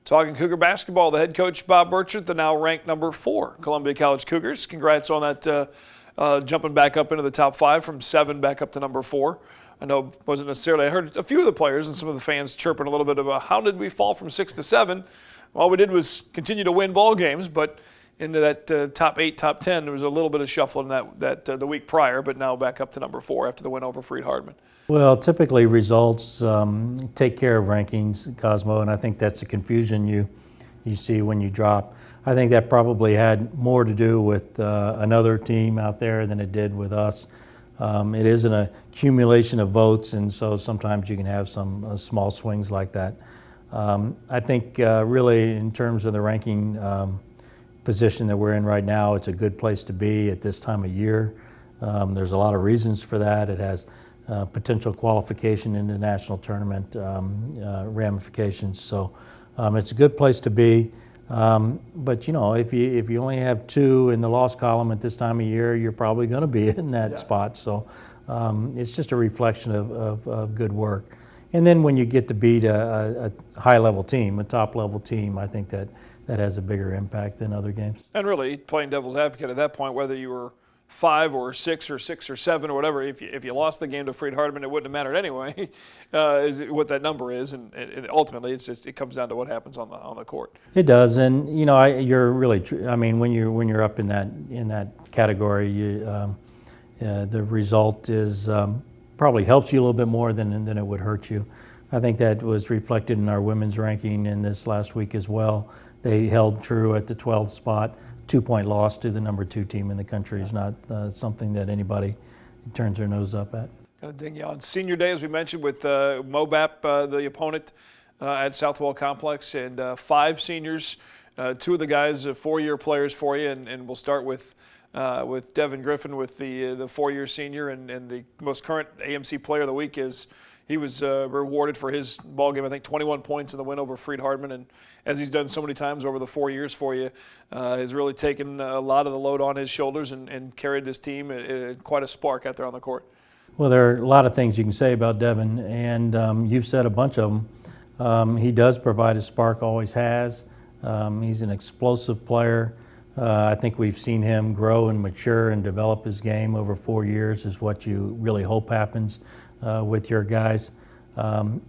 Talking Cougar basketball, the head coach, Bob Burchett, the now ranked number 4 Columbia College Cougars. Congrats on that, jumping back up into the top 5 from 7 back up to number 4. I know it wasn't necessarily, I heard a few of the players and some of the fans chirping a little bit about how did we fall from 6 to 7. All we did was continue to win ball games, but into that top 8, top 10, there was a little bit of shuffle in that the week prior, but now back up to number 4 after the win over Freed-Hardman. Well, typically results take care of rankings, Cosmo, and I think that's the confusion you see when you drop. I think that probably had more to do with another team out there than it did with us. It is an accumulation of votes, and so sometimes you can have some small swings like that. I think really in terms of the ranking position that we're in right now, it's a good place to be at this time of year. There's a lot of reasons for that. It has potential qualification in the national tournament ramifications. So it's a good place to be. But you know, if you only have 2 in the loss column at this time of year, you're probably going to be in that spot. So it's just a reflection of good work. And then when you get to beat a high-level team, a top-level team, I think that has a bigger impact than other games. And really, playing devil's advocate at that point, whether you were 5 or 6 or 6 or 7 or whatever, if you lost the game to Freed-Hardman, it wouldn't have mattered anyway, is what that number is, and ultimately it comes down to what happens on the court. It does, and you know, you're really. I mean, when you're up in that category, the result is probably helps you a little bit more than it would hurt you. I think that was reflected in our women's ranking in this last week as well. They held true at the 12th spot. 2-point loss to the number 2 team in the country is not something that anybody turns their nose up at. Kind of ding you on senior day, as we mentioned, with Mobap, the opponent at Southwell Complex, and 5 seniors. 2 of the guys, 4-year players for you, and we'll start with Devin Griffin, with the 4-year senior, and the most current AMC Player of the Week is. He was rewarded for his ball game, I think 21 points in the win over Freed-Hardman, and as he's done so many times over the 4 years for you, has really taken a lot of the load on his shoulders and carried his team quite a spark out there on the court. Well, there are a lot of things you can say about Devin, and you've said a bunch of them. He does provide a spark, always has. He's an explosive player. I think we've seen him grow and mature and develop his game over 4 years is what you really hope happens with your guys.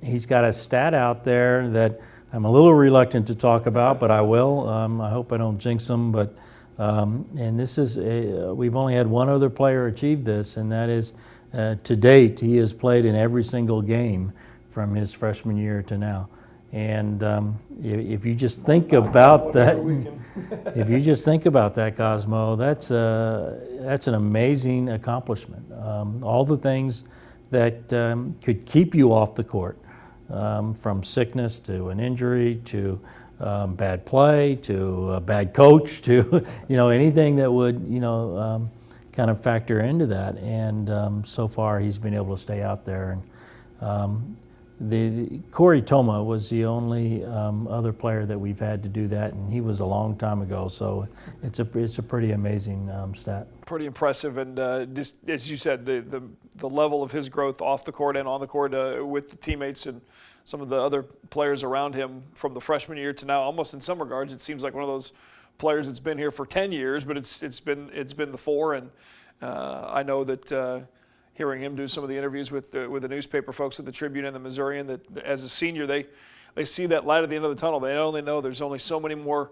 He's got a stat out there that I'm a little reluctant to talk about, but I will. I hope I don't jinx him, but and this is we've only had one other player achieve this, and that is to date he has played in every single game from his freshman year to now. And if you just think about that, if you just think about that, Cosmo, that's an amazing accomplishment. All the things that could keep you off the court, from sickness to an injury to bad play to a bad coach to anything that would kind of factor into that. And so far he's been able to stay out there. And the Corey Toma was the only other player that we've had to do that, and he was a long time ago. So it's a pretty amazing stat. Pretty impressive, and just as you said, the level of his growth off the court and on the court with the teammates and some of the other players around him from the freshman year to now. Almost in some regards, it seems like one of those players that's been here for 10 years, but it's been the 4, and I know that. Hearing him do some of the interviews with the newspaper folks at the Tribune and the Missourian, that as a senior they see that light at the end of the tunnel. They only know there's only so many more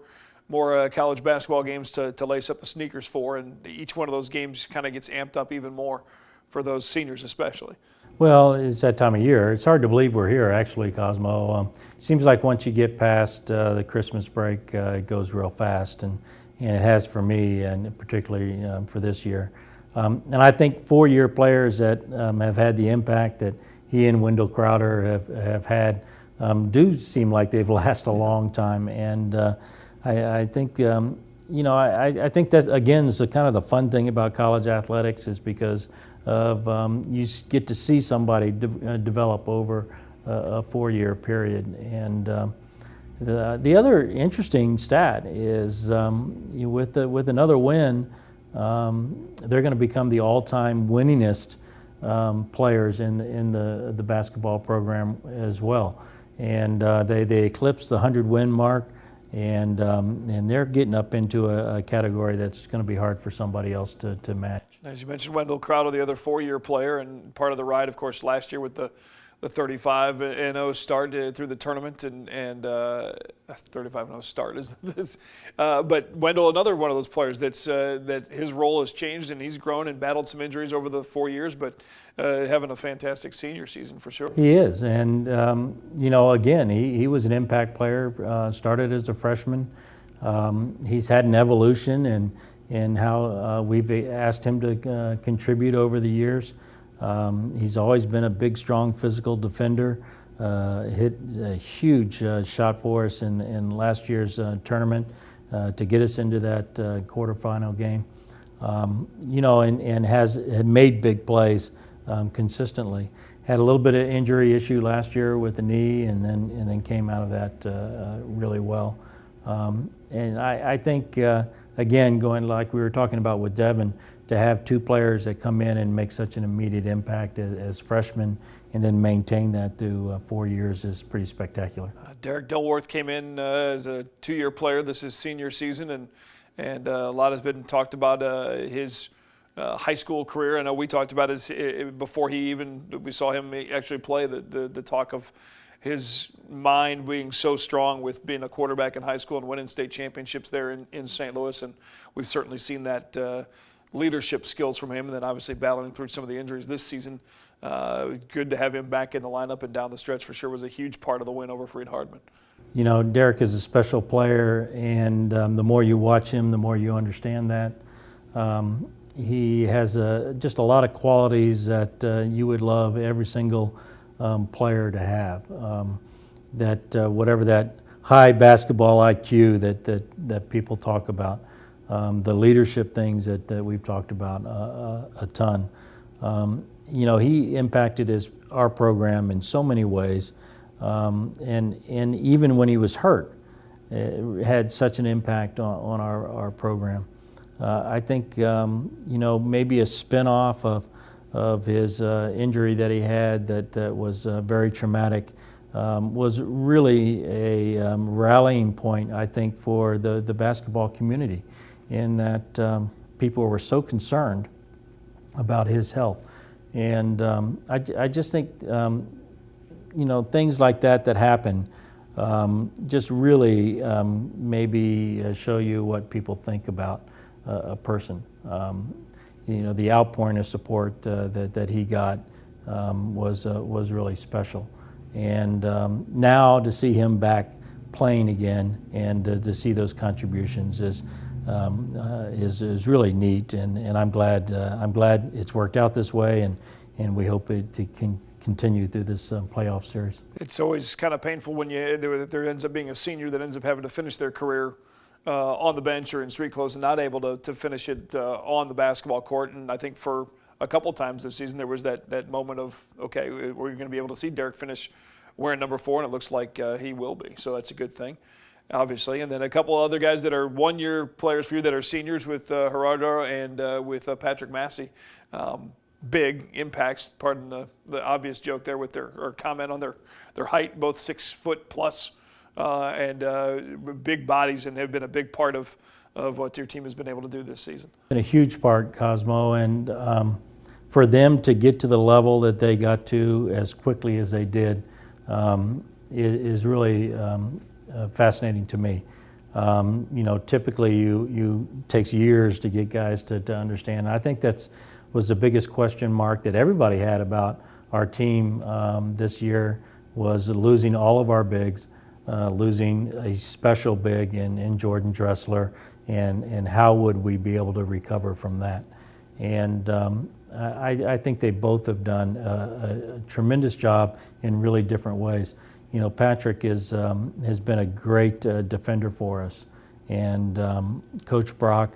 college basketball games to lace up the sneakers for, and each one of those games kind of gets amped up even more for those seniors especially. Well, it's that time of year. It's hard to believe we're here, actually, Cosmo. Seems like once you get past the Christmas break, it goes real fast, and it has for me, and particularly for this year. And I think 4-year players that have had the impact that he and Wendell Crowder have had do seem like they've lasted a long time. And I think, I think that, again, is kind of the fun thing about college athletics, is because of you get to see somebody develop over a 4-year period. And the other interesting stat is with another win, they're going to become the all-time winningest players in the basketball program as well. and they eclipsed the 100-win mark, and they're getting up into a category that's going to be hard for somebody else to match. As you mentioned, Wendell Crowder, the other 4-year player, and part of the ride, of course, last year with the 35-0 start through the tournament, and 35-0 start is this. But Wendell, another one of those players that his role has changed, and he's grown and battled some injuries over the 4 years, but having a fantastic senior season for sure. He is, and again, he was an impact player. Started as a freshman. He's had an evolution in how we've asked him to contribute over the years. He's always been a big, strong, physical defender. Hit a huge shot for us in last year's tournament to get us into that quarterfinal game. And had made big plays consistently. Had a little bit of injury issue last year with the knee, and then came out of that really well. And I think again, going like we were talking about with Devin, to have two players that come in and make such an immediate impact as freshmen and then maintain that through 4 years is pretty spectacular. Derek Dilworth came in as a 2-year player. This is senior season, and a lot has been talked about his high school career. I know we talked about his before we saw him actually play, the talk of his mind being so strong with being a quarterback in high school and winning state championships there in St. Louis, and we've certainly seen that leadership skills from him, and then obviously battling through some of the injuries this season. Good to have him back in the lineup and down the stretch for sure. Was a huge part of the win over Freed Hardman. Derek is a special player, and the more you watch him, the more you understand that. He has just a lot of qualities that you would love every single player to have. Whatever that high basketball IQ that people talk about. The leadership things that we've talked about a ton. He impacted our program in so many ways, and even when he was hurt, it had such an impact on our program. I think maybe a spin-off of his injury that he had that was very traumatic was really a rallying point, I think, for the basketball community, in that people were so concerned about his health. And I just think, things like that happen just really maybe show you what people think about a person. The outpouring of support that he got was really special. And now to see him back playing again and to see those contributions is really neat, and I'm glad it's worked out this way, and we hope it can continue through this playoff series. It's always kind of painful when there ends up being a senior that ends up having to finish their career on the bench or in street clothes and not able to finish it on the basketball court. And I think for a couple times this season there was that moment of, okay, we're going to be able to see Derek finish wearing number 4, and it looks like he will be. So that's a good thing, obviously. And then a couple other guys that are one-year players for you that are seniors with Gerardo and with Patrick Massey. Big impacts, pardon the obvious joke there with or comment on their height, both 6 foot plus, and big bodies, and have been a big part of what your team has been able to do this season. Been a huge part, Cosmo, and for them to get to the level that they got to as quickly as they did is really fascinating to me. Typically you takes years to get guys to understand. And I think was the biggest question mark that everybody had about our team this year, was losing all of our bigs, losing a special big in Jordan Dressler, and how would we be able to recover from that. And I think they both have done a tremendous job in really different ways. Patrick has been a great defender for us, and Coach Brock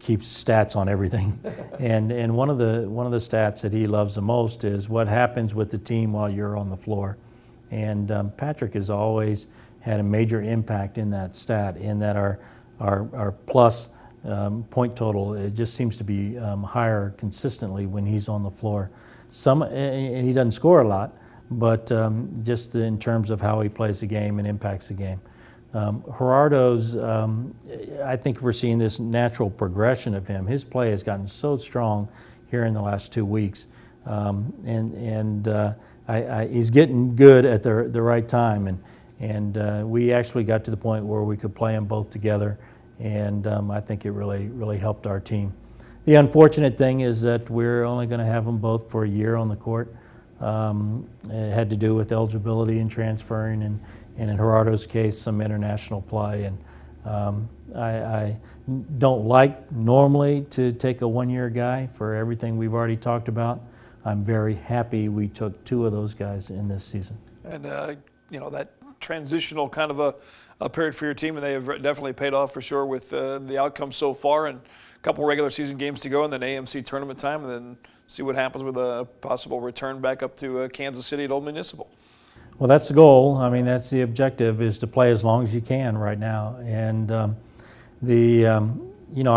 keeps stats on everything. and one of the stats that he loves the most is what happens with the team while you're on the floor. And Patrick has always had a major impact in that stat, in that our plus point total, it just seems to be higher consistently when he's on the floor. He doesn't score a lot, but just in terms of how he plays the game and impacts the game. Gerardo's, I think we're seeing this natural progression of him. His play has gotten so strong here in the last 2 weeks, he's getting good at the right time, and we actually got to the point where we could play them both together, and I think it really helped our team. The unfortunate thing is that we're only going to have them both for a year on the court. It had to do with eligibility and transferring, and in Gerardo's case, some international play. And I don't like normally to take a one-year guy for everything we've already talked about. I'm very happy we took 2 of those guys in this season. And, that transitional kind of a period for your team, and they have definitely paid off for sure with the outcome so far, and a couple regular season games to go, and then AMC tournament time, and then see what happens with a possible return back up to Kansas City at Old Municipal. Well, that's the goal. I mean, that's the objective, is to play as long as you can right now. And I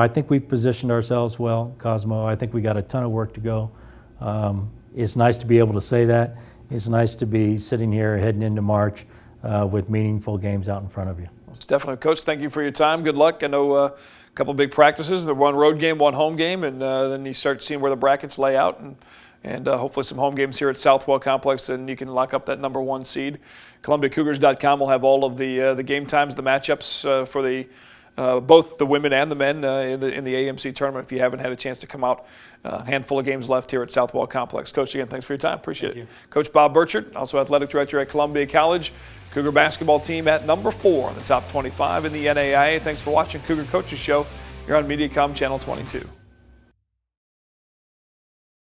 think we've positioned ourselves well, Cosmo. I think we got a ton of work to go. It's nice to be able to say that. It's nice to be sitting here heading into March with meaningful games out in front of you. It's definitely, Coach. Thank you for your time. Good luck. I know a couple big practices, the one road game, one home game, and then you start seeing where the brackets lay out, and hopefully some home games here at Southwell Complex, and you can lock up that #1 seed. ColumbiaCougars.com will have all of the game times, the matchups for the both the women and the men in the AMC tournament. If you haven't had a chance to come out, a handful of games left here at Southwell Complex. Coach, again, thanks for your time. Appreciate it. Coach Bob Burchard, also athletic director at Columbia College. Cougar basketball team at #4 in the top 25 in the NAIA. Thanks for watching Cougar Coaches Show here on Mediacom Channel 22.